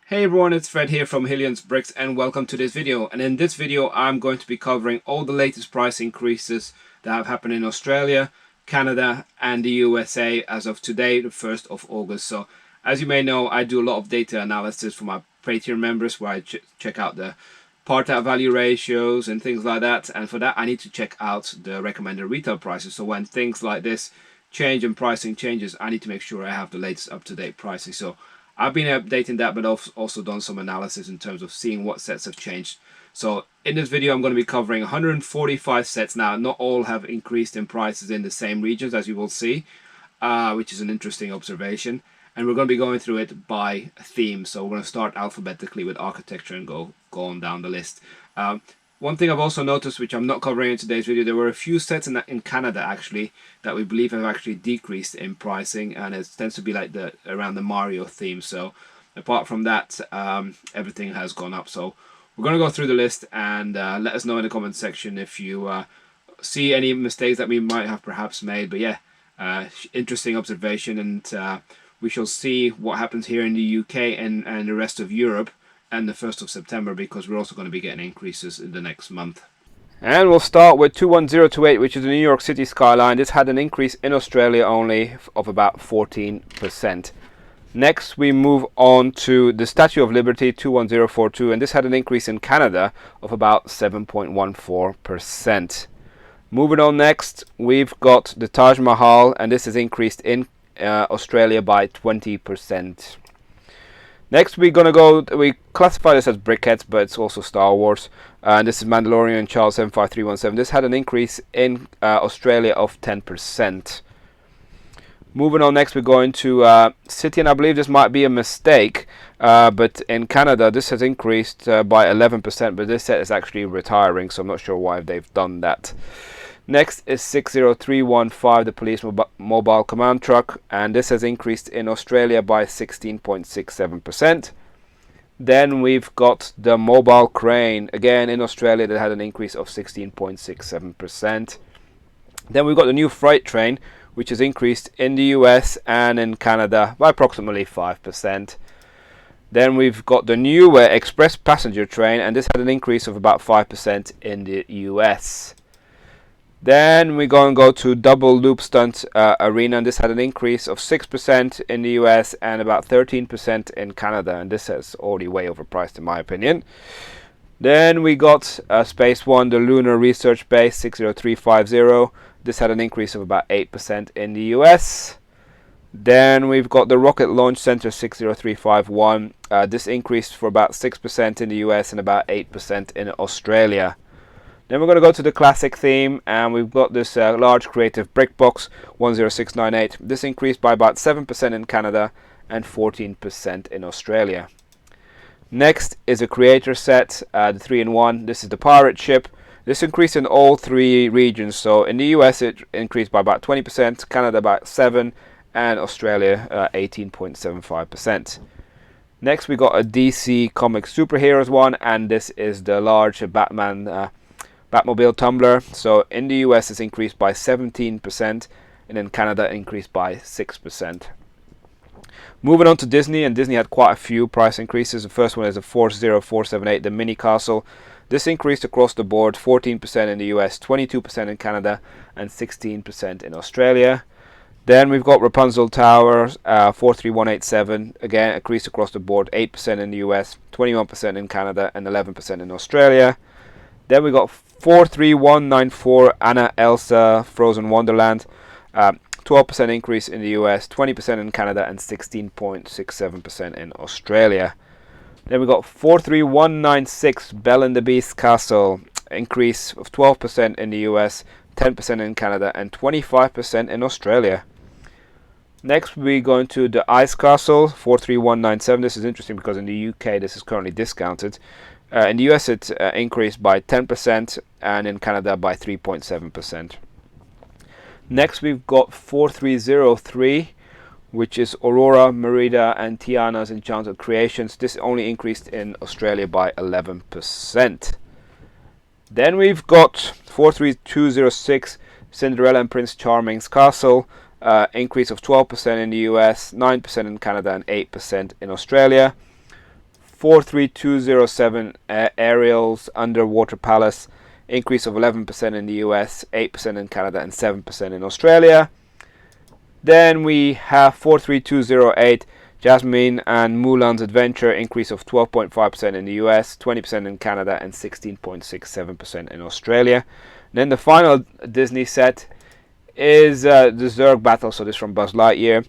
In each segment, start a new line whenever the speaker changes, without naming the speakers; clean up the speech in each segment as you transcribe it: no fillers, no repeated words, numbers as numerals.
Hey everyone, it's Fred here from Hillians Bricks and welcome to this video. And in this video I'm going to be covering all the latest price increases that have happened in Australia, Canada and the USA as of today, the 1st of August. So as you may know, I do a lot of data analysis for my Patreon members where I check out the part out value ratios and things like that. And for that I need to check out the recommended retail prices. So when things like this change and pricing changes, I need to make sure I have the latest up-to-date pricing. So I've been updating that, but I've also done some analysis in terms of seeing what sets have changed. So in this video, I'm going to be covering 145 sets. Now, not all have increased in prices in the same regions, as you will see, which is an interesting observation. And we're going to be going through it by theme. So we're going to start alphabetically with architecture and go on down the list. One thing I've also noticed, which I'm not covering in today's video, there were a few sets in Canada actually that we believe have actually decreased in pricing, and it tends to be like around the Mario theme. So apart from that, everything has gone up. So we're going to go through the list and let us know in the comment section if you see any mistakes that we might have perhaps made. But yeah, interesting observation, and we shall see what happens here in the UK and the rest of Europe and the 1st of September, because we're also going to be getting increases in the next month. And we'll start with 21028, which is the New York City skyline. This had an increase in Australia only of about 14%. Next we move on to the Statue of Liberty 21042, and this had an increase in Canada of about 7.14%. Moving on, next we've got the Taj Mahal, and this has increased in Australia by 20%. Next we classify this as brickheads, but it's also Star Wars. And this is Mandalorian Charles 75317. This had an increase in Australia of 10%. Moving on, next we're going to City, and I believe this might be a mistake, but in Canada this has increased by 11%, but this set is actually retiring, so I'm not sure why they've done that. Next is 60315, the police mobile command truck, and this has increased in Australia by 16.67%. Then we've got the mobile crane, again in Australia, that had an increase of 16.67%. Then we've got the new freight train, which has increased in the US and in Canada by approximately 5%. Then we've got the new express passenger train, and this had an increase of about 5% in the US. Then we're going to go to double loop stunt arena, and this had an increase of 6% in the US and about 13% in Canada, and this is already way overpriced in my opinion. Then we got Space One, the Lunar Research Base 60350. This had an increase of about 8% in the US. Then we've got the Rocket Launch Center 60351. This increased for about 6% in the US and about 8% in Australia. Then we're going to go to the classic theme, and we've got this large creative brick box 10698. This increased by about 7% in Canada and 14% in Australia. Next is a creator set, the 3-in-1. This is the pirate ship. This increased in all three regions. So in the US it increased by about 20%, Canada about 7%, and Australia 18.75%. Next we got a DC Comics Superheroes one, and this is the large Batmobile tumbler. So in the US it's increased by 17%, and in Canada increased by 6%. Moving on to Disney, and Disney had quite a few price increases. The first one is a 40478, the mini castle. This increased across the board, 14% in the US, 22% in Canada, and 16% in Australia. Then we've got Rapunzel Towers 43187, again increased across the board, 8% in the US, 21% in Canada, and 11% in Australia. Then we got 43194, Anna Elsa Frozen Wonderland, 12% increase in the US, 20% in Canada, and 16.67% in Australia. Then we got 43196, Belle and the Beast Castle, increase of 12% in the US, 10% in Canada, and 25% in Australia. Next we're going to the Ice Castle 43197. This is interesting because in the UK this is currently discounted. In the US it increased by 10%, and in Canada by 3.7%. Next we've got 4303, which is Aurora, Merida, and Tiana's Enchanted Creations. This only increased in Australia by 11%. Then we've got 43206, Cinderella and Prince Charming's Castle. Increase of 12% in the US, 9% in Canada, and 8% in Australia. 43207 Ariel's Underwater Palace, increase of 11% in the US, 8% in Canada, and 7% in Australia. Then we have 43208 Jasmine and Mulan's Adventure, increase of 12.5% in the US, 20% in Canada, and 16.67% in Australia. And then the final Disney set is the Zurg Battle, so this is from Buzz Lightyear,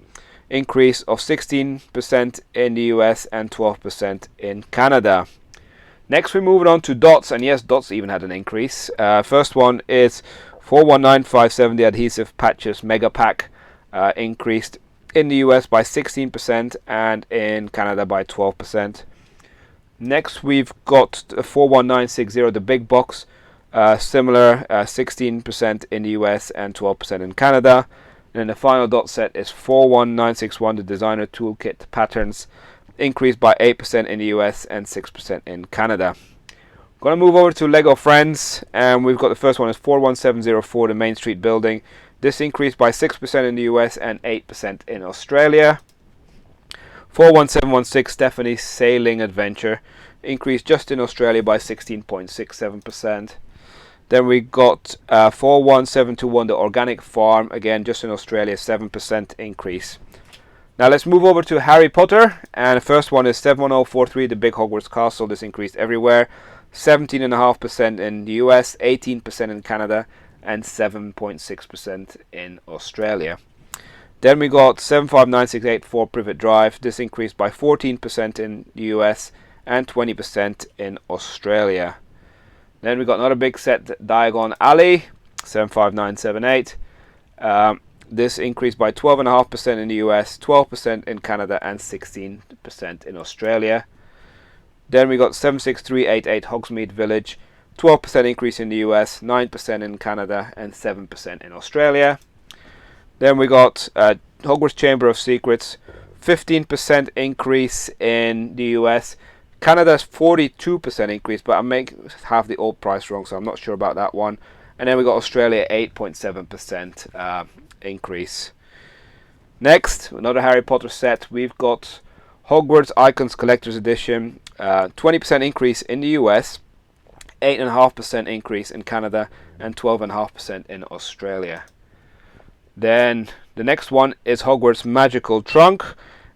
increase of 16% in the US and 12% in Canada. Next we're moving on to dots, and yes, dots even had an increase. First one is 419570 Adhesive Patches Mega Pack, increased in the US by 16% and in Canada by 12%. Next we've got 41960, the Big Box, similar, 16% in the US and 12% in Canada. And then the final dot set is 41961, the Designer Toolkit Patterns, increased by 8% in the US and 6% in Canada. Going to move over to Lego Friends, and we've got the first one is 41704, the Main Street Building. This increased by 6% in the US and 8% in Australia. 41716, Stephanie's Sailing Adventure, increased just in Australia by 16.67%. Then we got 41721, the Organic Farm, again just in Australia, 7% increase. Now let's move over to Harry Potter, and the first one is 71043, the Big Hogwarts Castle. This increased everywhere, 17.5% in the US, 18% in Canada, and 7.6% in Australia. Then we got 75968 Privet Drive. This increased by 14% in the US and 20% in Australia. Then we got another big set, Diagon Alley, 75978. This increased by 12.5% in the US, 12% in Canada, and 16% in Australia. Then we got 76388 Hogsmeade Village, 12% increase in the US, 9% in Canada, and 7% in Australia. Then we got Hogwarts Chamber of Secrets, 15% increase in the US. Canada's 42% increase, but I may have the old price wrong, so I'm not sure about that one. And then we got Australia, 8.7% increase. Next, another Harry Potter set. We've got Hogwarts Icons Collector's Edition, 20% increase in the US, 8.5% increase in Canada, and 12.5% in Australia. Then the next one is Hogwarts Magical Trunk,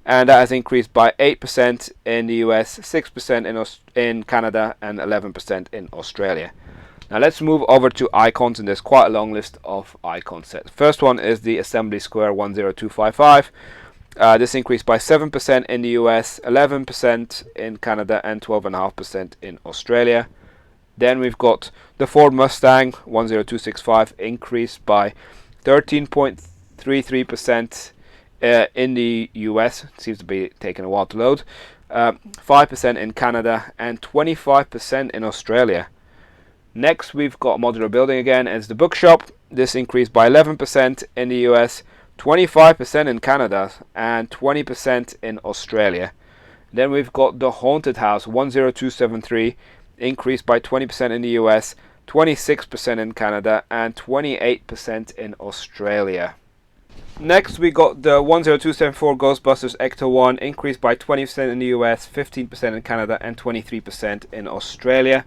and that has increased by 8% in the US, 6% in Canada, and 11% in Australia. Now let's move over to icons, and there's quite a long list of icon sets. First one is the Assembly Square 10255. This increased by 7% in the US, 11% in Canada, and 12.5% in Australia. Then we've got the Ford Mustang 10265, increased by 13.33% in the US. It seems to be taking a while to load. 5% in Canada, and 25% in Australia. Next we've got modular building again, as the Bookshop. This increased by 11% in the US, 25% in Canada, and 20% in Australia. Then we've got the Haunted House 10273, increased by 20% in the US, 26% in Canada, and 28% in Australia. Next we got the 10274 Ghostbusters Ecto 1, increased by 20% in the US, 15% in Canada, and 23% in Australia.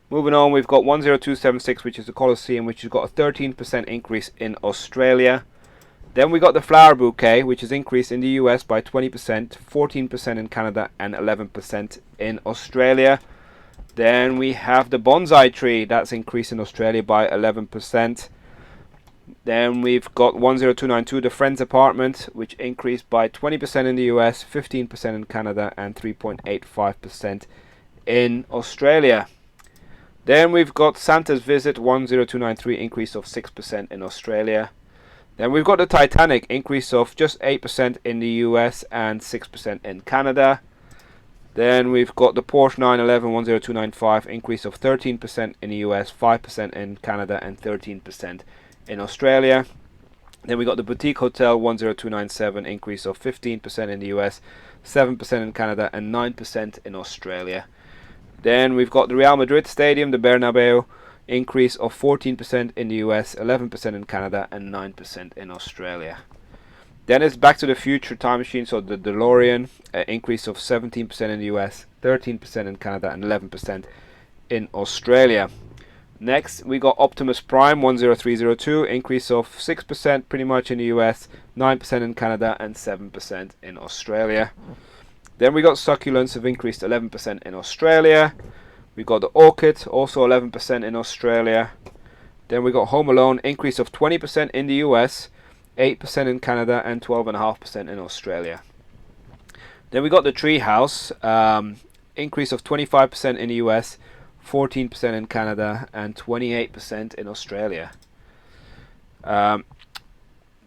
Moving on, we've got 10276, which is the Colosseum, which has got a 13% increase in Australia. Then we got the Flower Bouquet, which has increased in the US by 20%, 14% in Canada, and 11% in Australia. Then we have the Bonsai Tree, that's increased in Australia by 11%. Then we've got 10292, the Friends Apartment, which increased by 20% in the US, 15% in Canada, and 3.85% in Australia. Then we've got Santa's Visit 10293, increase of 6% in Australia. Then we've got the Titanic, increase of just 8% in the US and 6% in Canada. Then we've got the Porsche 911 10295, increase of 13% in the US, 5% in Canada, and 13% in Australia. Then we got the Boutique Hotel 10297, increase of 15% in the US, 7% in Canada, and 9% in Australia. Then we've got the Real Madrid Stadium, the Bernabeu, increase of 14% in the US, 11% in Canada, and 9% in Australia. Then it's Back to the Future time machine, so the DeLorean, increase of 17% in the US, 13% in Canada, and 11% in Australia. Next, we got Optimus Prime 10302, increase of 6% pretty much in the US, 9% in Canada, and 7% in Australia. Then we got Succulents, have increased 11% in Australia. We got the Orchid, also 11% in Australia. Then we got Home Alone, increase of 20% in the US, 8% in Canada, and 12.5% in Australia. Then we got the Treehouse, increase of 25% in the US, 14% in Canada, and 28% in Australia.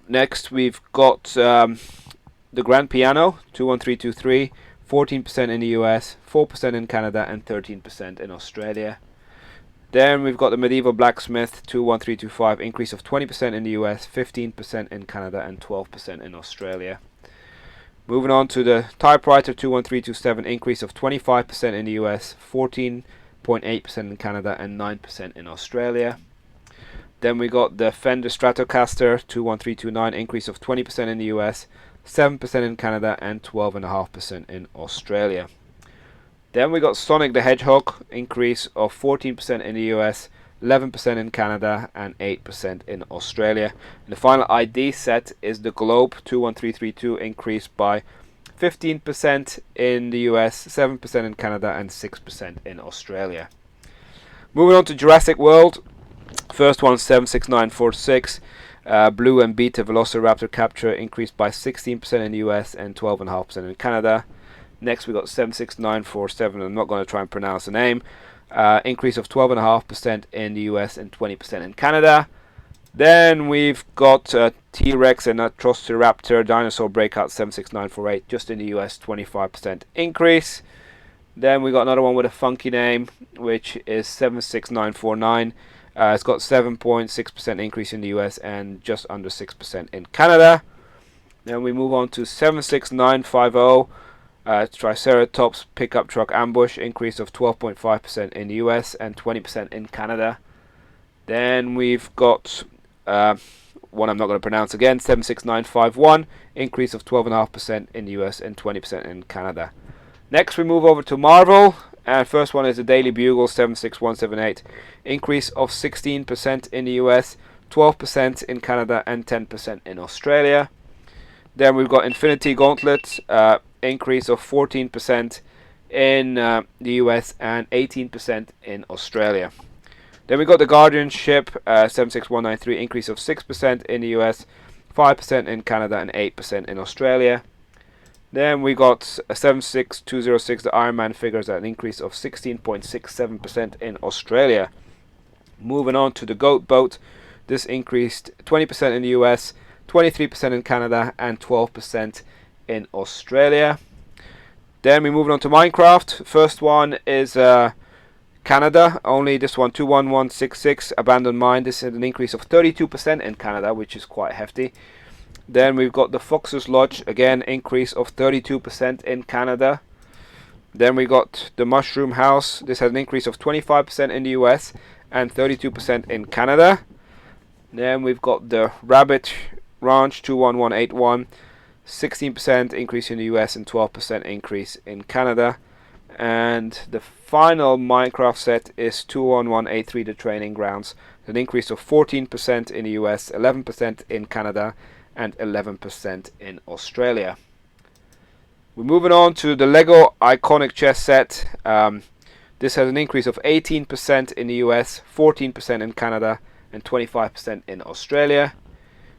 Next, we've got the Grand Piano 21323, 14% in the US, 4% in Canada, and 13% in Australia. Then we've got the Medieval Blacksmith 21325, increase of 20% in the US, 15% in Canada, and 12% in Australia. Moving on to the Typewriter 21327, increase of 25% in the US, 14.8% in Canada, and 9% in Australia. Then we got the Fender Stratocaster 21329, increase of 20% in the US, 7% in Canada, and 12.5% in Australia. Then we got Sonic the Hedgehog, increase of 14% in the US, 11% in Canada, and 8% in Australia. And the final ID set is the Globe 21332, increased by 15% in the US, 7% in Canada, and 6% in Australia. Moving on to Jurassic World. First one 76946, Blue and Beta Velociraptor capture, increased by 16% in the US and 12.5% in Canada. Next we got 76947, I'm not going to try and pronounce the name, increase of 12.5% in the US and 20% in Canada. Then we've got T-Rex and Atrociraptor Dinosaur Breakout 76948, just in the US, 25% increase. Then we got another one with a funky name, which is 76949. It's got 7.6% increase in the US and just under 6% in Canada. Then we move on to 76950, Triceratops Pickup Truck Ambush, increase of 12.5% in the US and 20% in Canada. Then we've got one I'm not going to pronounce again, 76951, increase of 12.5% in the US and 20% in Canada. Next we move over to Marvel, and first one is the Daily Bugle 76178, increase of 16% in the US, 12% in Canada, and 10% in Australia. Then we've got Infinity Gauntlet, increase of 14% in the US and 18% in Australia. Then we got the Guardian Ship 76193, increase of 6% in the US, 5% in Canada, and 8% in Australia. Then we got a 76206, the Iron Man figures, at an increase of 16.67% in Australia. Moving on to the Goat Boat, this increased 20% in the US, 23% in Canada, and 12% in Australia. Then we move on to Minecraft. First one is Canada, only this one 21166, Abandoned Mine. This is an increase of 32% in Canada, which is quite hefty. Then we've got the Fox's Lodge, again increase of 32% in Canada. Then we got the Mushroom House, this has an increase of 25% in the US and 32% in Canada. Then we've got the Rabbit Ranch 21181, 16% increase in the US and 12% increase in Canada. And the final Minecraft set is 21183, the Training Grounds, an increase of 14% in the US, 11% in Canada, and 11% in Australia. We're moving on to the Lego Iconic Chess set. This has an increase of 18% in the US, 14% in Canada, and 25% in Australia.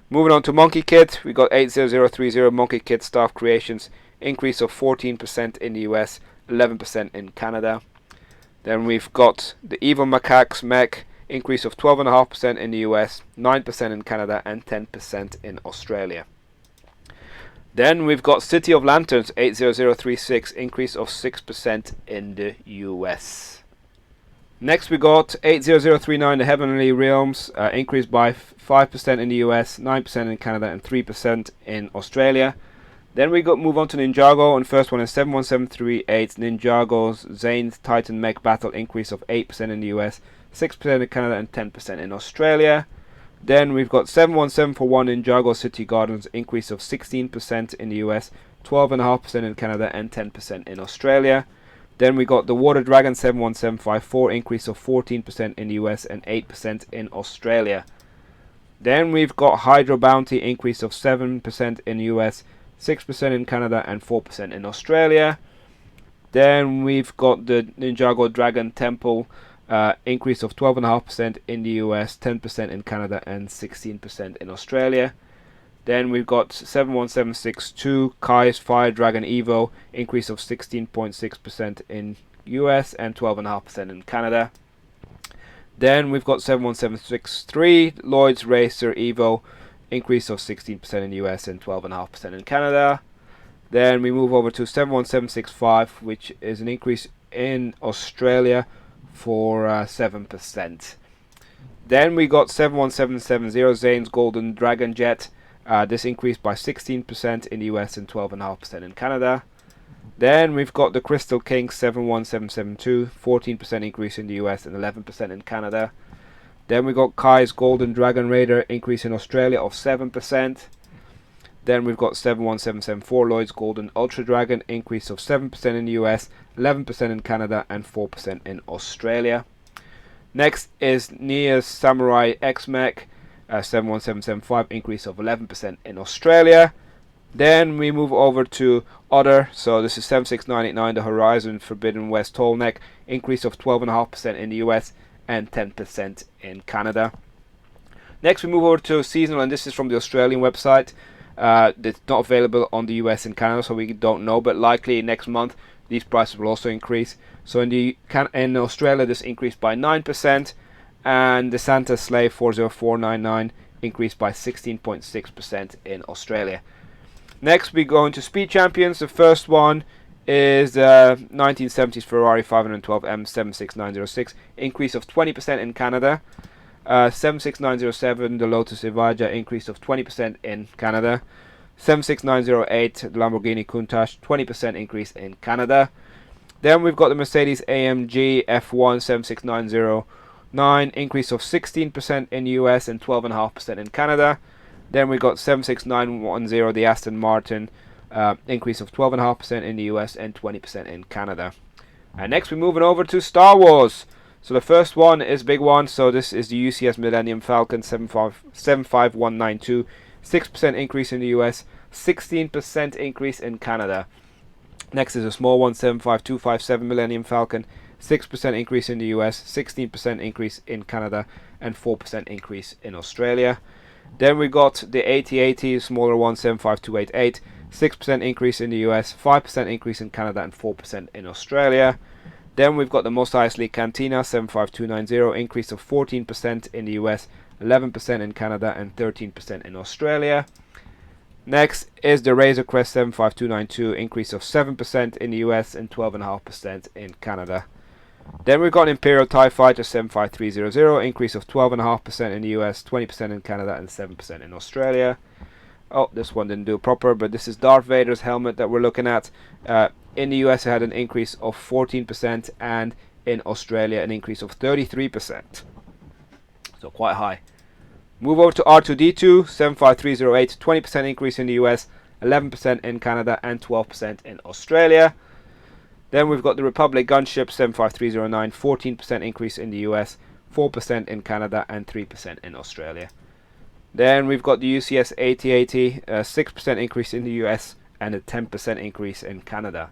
Moving on to Monkie Kid, we got 80030 Monkie Kid Staff Creations, increase of 14% in the US, 11% in Canada. Then we've got the Evil Macaques Mech, increase of 12.5% in the US, 9% in Canada, and 10% in Australia. Then we've got City of Lanterns 80036, increase of 6% in the US. Next we got 80039, the Heavenly Realms, increased by 5% in the US, 9% in Canada, and 3% in Australia. Then we move on to Ninjago, and first one is 71738, Ninjago's Zane's Titan Mech Battle, increase of 8% in the US, 6% in Canada, and 10% in Australia. Then we've got 71741 Ninjago City Gardens, increase of 16% in the US, 12.5% in Canada, and 10% in Australia. Then we got the Water Dragon 71754, increase of 14% in the US and 8% in Australia. Then we've got Hydro Bounty, increase of 7% in the US, 6% in Canada, and 4% in Australia. Then we've got the Ninjago Dragon Temple, increase of 12.5% in the US, 10% in Canada, and 16% in Australia. Then we've got 71762 Kai's Fire Dragon Evo, increase of 16.6% in US and 12.5% in Canada. Then we've got 71763 Lloyd's Racer Evo, increase of 16% in the US and 12.5% in Canada. Then we move over to 71765, which is an increase in Australia for 7%. Then we got 71770 Zane's Golden Dragon Jet. This increased by 16% in the US and 12.5% in Canada. Then we've got the Crystal King 71772, 14% increase in the US and 11% in Canada. Then we got Kai's Golden Dragon Raider, increase in Australia of 7%. Then we've got 71774 Lloyd's Golden Ultra Dragon, increase of 7% in the US, 11% in Canada, and 4% in Australia. Next is Nia's Samurai X-Mech 71775, increase of 11% in Australia. Then we move over to Other, so this is 76989 the Horizon Forbidden West Tall Neck, increase of 12.5% in the US and 10% in Canada. Next we move over to Seasonal, and this is from the Australian website. It's not available on the US and Canada, so we don't know, but likely next month these prices will also increase. So in Australia this increased by 9%, and the Santa Sleigh 40499 increased by 16.6% in Australia. Next we go into Speed Champions. The first one is 1970s Ferrari 512 M76906, increase of 20% in Canada. 76907 the Lotus Evija, increase of 20% in Canada. 76908 the Lamborghini Countach, 20% increase in Canada. Then we've got the Mercedes AMG F1 76909, increase of 16% in US and 12.5% in Canada. Then we got 76910 the Aston Martin, increase of 12.5% in the US and 20% in Canada. And next we're moving over to Star Wars. So the first one is big one. So this is the UCS Millennium Falcon 75192, 6% increase in the US, 16% increase in Canada. Next is a small one, 75257 Millennium Falcon, 6% increase in the US, 16% increase in Canada, and 4% increase in Australia. Then we got the 8080 smaller one, 75288, 6% increase in the US, 5% increase in Canada, and 4% in Australia. Then we've got the Mos Eisley Cantina 75290, increase of 14% in the US, 11% in Canada, and 13% in Australia. Next is the Razor Crest 75292, increase of 7% in the US and 12.5% in Canada. Then we've got Imperial TIE Fighter 75300, increase of 12.5% in the US, 20% in Canada, and 7% in Australia. Oh, this one didn't do proper, but this is Darth Vader's helmet that we're looking at. In the US it had an increase of 14%, and in Australia an increase of 33%. So quite high. Move over to R2D2 75308, 20% increase in the US, 11% in Canada, and 12% in Australia. Then we've got the Republic Gunship 75309, 14% increase in the US, 4% in Canada, and 3% in Australia. Then we've got the UCS 8080, 6% increase in the US and a 10% increase in Canada.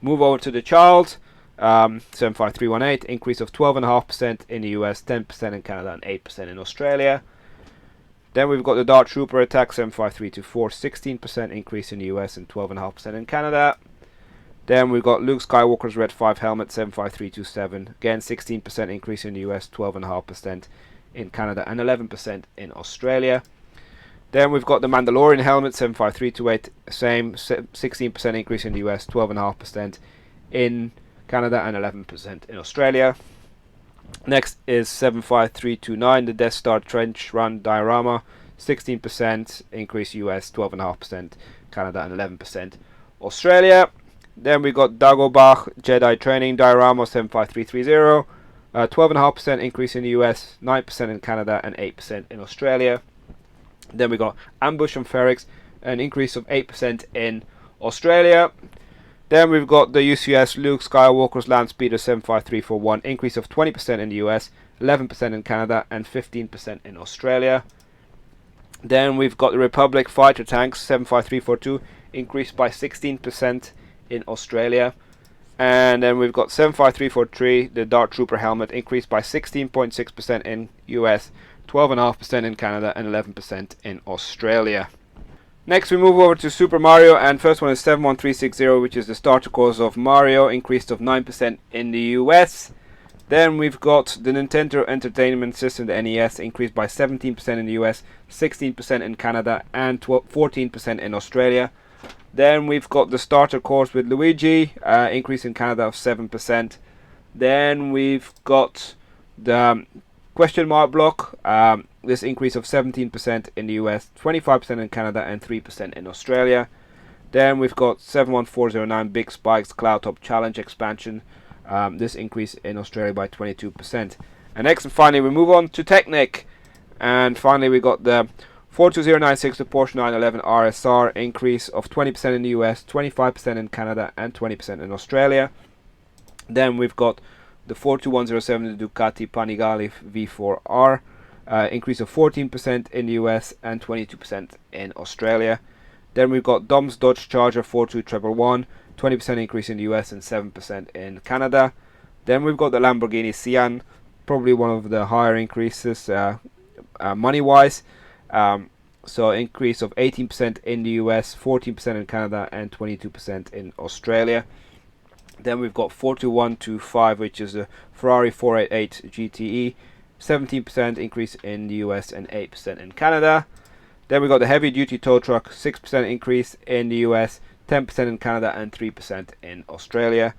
Move over to the Child 75318, increase of 12.5% in the US, 10% in Canada, and 8% in Australia. Then we've got the Dart Trooper Attack 75324, 16% increase in the US and 12.5% in Canada. Then we've got Luke Skywalker's Red 5 Helmet 75327, again 16% increase in the US, 12.5% in Canada, and 11% in Australia. Then we've got the Mandalorian Helmet 75328, same 16% increase in the US, 12.5% in Canada, and 11% in Australia. Next is 75329, the Death Star Trench Run Diorama, 16% increase US, 12.5% Canada, and 11% Australia. Then we got Dagobah Jedi Training Diorama 75330, 12.5% increase in the US, 9% in Canada, and 8% in Australia. Then we got Ambush and Ferrix, an increase of 8% in Australia. Then we've got the UCS Luke Skywalker's Land Speeder 75341, increase of 20% in the US, 11% in Canada, and 15% in Australia. Then we've got the Republic Fighter Tanks 75342, increased by 16% in Australia. And then we've got 75343, the Dart Trooper helmet, increased by 16.6% in US, 12.5% in Canada, and 11% in Australia. Next we move over to Super Mario, and first one is 71360, which is the starter course of Mario, increased of 9% in the US. Then we've got the Nintendo Entertainment System, the NES, increased by 17% in the US, 16% in Canada, and 14% in Australia. Then we've got the starter course with Luigi, increase in Canada of 7%. Then we've got the question mark block, this increase of 17% in the US, 25% in Canada, and 3% in Australia. Then we've got 71409 Big Spikes Cloud Top Challenge expansion, this increase in Australia by 22%. And next and finally we move on to Technic, and finally we got the 42096, the Porsche 911 RSR, increase of 20% in the US, 25% in Canada, and 20% in Australia. Then we've got the 42107, the Ducati Panigale V4R, increase of 14% in the US and 22% in Australia. Then we've got Dom's Dodge Charger 42111, 20% increase in the US and 7% in Canada. Then we've got the Lamborghini Sian, probably one of the higher increases money-wise. So increase of 18% in the US, 14% in Canada, and 22% in Australia. Then we've got 42125, which is a Ferrari 488 GTE, 17% increase in the US and 8% in Canada. Then we got the heavy duty tow truck, 6% increase in the US, 10% in Canada, and 3% in Australia.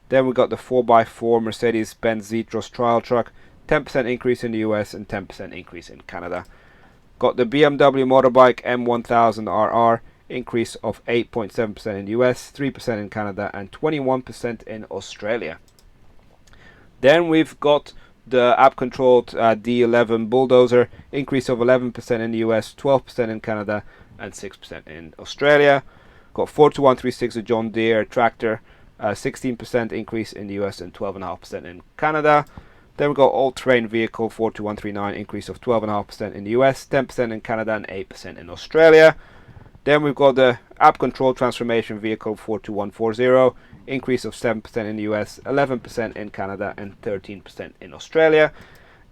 Then we got the 4x4 Mercedes-Benz Z-Trust trial truck, 10% increase in the US and 10% increase in Canada. Got the BMW motorbike M1000RR, increase of 8.7% in the US, 3% in Canada, and 21% in Australia. Then we've got the app-controlled D11 Bulldozer, increase of 11% in the US, 12% in Canada, and 6% in Australia. Got 42136, a John Deere tractor, 16% increase in the US and 12.5% in Canada. Then we've got all-terrain vehicle 42139, increase of 12.5% in the US, 10% in Canada, and 8% in Australia. Then we've got the app control transformation vehicle 42140, increase of 7% in the US, 11% in Canada, and 13% in Australia.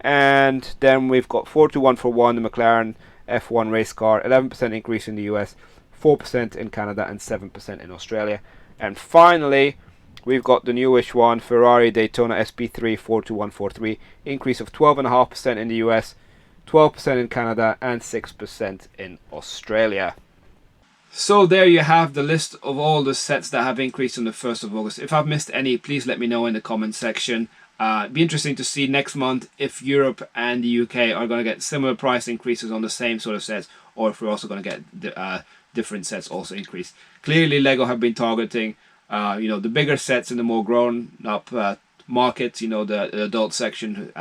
And then we've got 42141, the McLaren F1 race car, 11% increase in the US, 4% in Canada, and 7% in Australia. And finally, we've got the newish one, Ferrari Daytona SP3 42143, increase of 12.5% in the US, 12% in Canada, and 6% in Australia. So there you have the list of all the sets that have increased on the 1st of August. If I've missed any, please let me know in the comment section. It'd be interesting to see next month if Europe and the UK are going to get similar price increases on the same sort of sets, or if we're also going to get different sets also increase. Clearly Lego have been targeting the bigger sets in the more grown up markets, the adult section.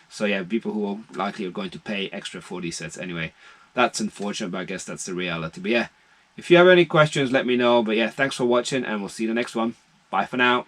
So yeah, people who are likely going to pay extra for these sets anyway. That's unfortunate, but I guess that's the reality. But yeah, if you have any questions, let me know. But yeah, thanks for watching, and we'll see you in the next one. Bye for now.